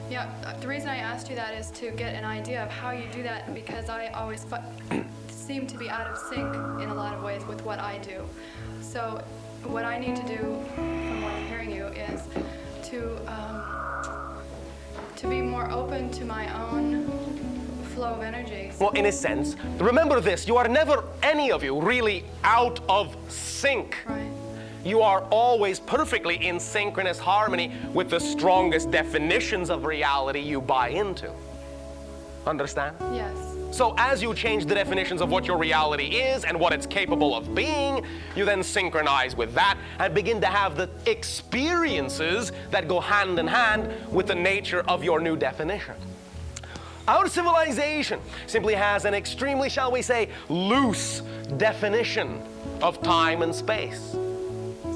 Yeah, the reason I asked you that is to get an idea of how you do that, because I always seem to be out of sync in a lot of ways with what I do. So what I need to do, from what I'm hearing you, is to be more open to my own flow of energy. Well, in a sense, remember this, you are never, any of you, really out of sync. Right. You are always perfectly in synchronous harmony with the strongest definitions of reality you buy into. Understand? Yes. So as you change the definitions of what your reality is and what it's capable of being, you then synchronize with that and begin to have the experiences that go hand in hand with the nature of your new definition. Our civilization simply has an extremely, shall we say, loose definition of time and space.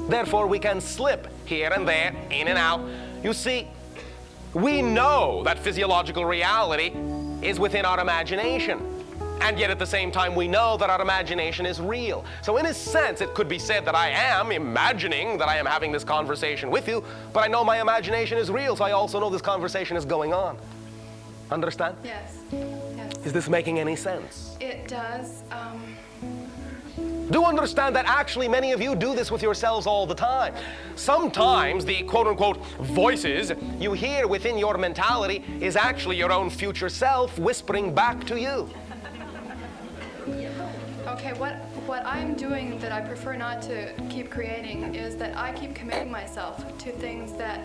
Therefore, we can slip here and there, in and out. You see, we know that physiological reality is within our imagination. And yet at the same time, we know that our imagination is real. So in a sense, it could be said that I am imagining that I am having this conversation with you, but I know my imagination is real, so I also know this conversation is going on. Understand? Yes. Yes. Is this making any sense? It does. Do understand that actually many of you do this with yourselves all the time. Sometimes the quote-unquote voices you hear within your mentality is actually your own future self whispering back to you. Okay, what I'm doing that I prefer not to keep creating is that I keep committing myself to things that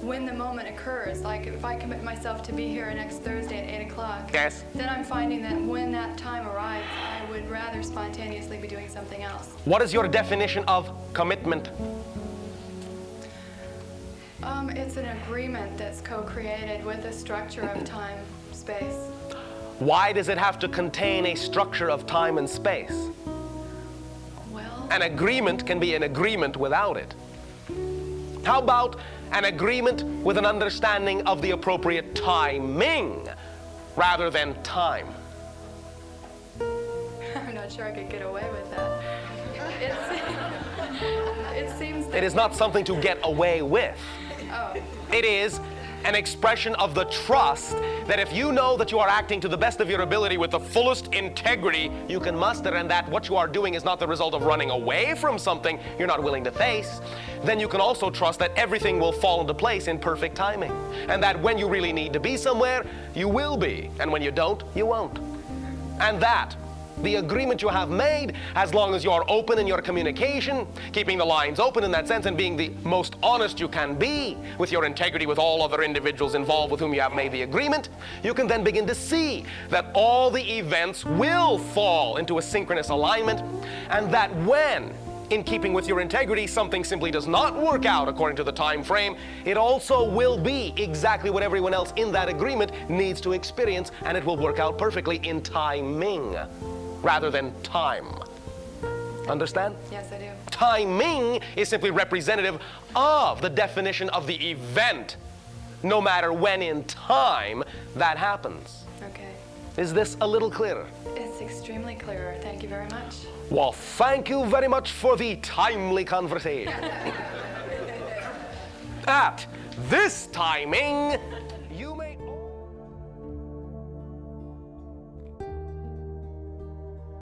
when the moment occurs, like if I commit myself to be here next Thursday at 8 o'clock, Yes. then I'm finding that when that time arrives, I would rather spontaneously be doing something else. What is your definition of commitment? It's an agreement that's co-created with a structure of time, space. Why does it have to contain a structure of time and space? Well, An agreement can be an agreement without it. How about an agreement with an understanding of the appropriate timing rather than time? I'm not sure I could get away with that. It seems that... It is not something to get away with. Oh. It is an expression of the trust that if you know that you are acting to the best of your ability with the fullest integrity you can muster, and that what you are doing is not the result of running away from something you're not willing to face, then you can also trust that everything will fall into place in perfect timing. And that when you really need to be somewhere, you will be. And when you don't, you won't. And that, the agreement you have made, as long as you're open in your communication, keeping the lines open in that sense and being the most honest you can be with your integrity with all other individuals involved with whom you have made the agreement, you can then begin to see that all the events will fall into a synchronous alignment, and that when, in keeping with your integrity, something simply does not work out according to the time frame, it also will be exactly what everyone else in that agreement needs to experience, and it will work out perfectly in timing rather than time. Understand? Yes, I do. Timing is simply representative of the definition of the event, no matter when in time that happens. Okay. Is this a little clearer? It's extremely clear. Thank you very much. Well, thank you very much for the timely conversation. At this timing,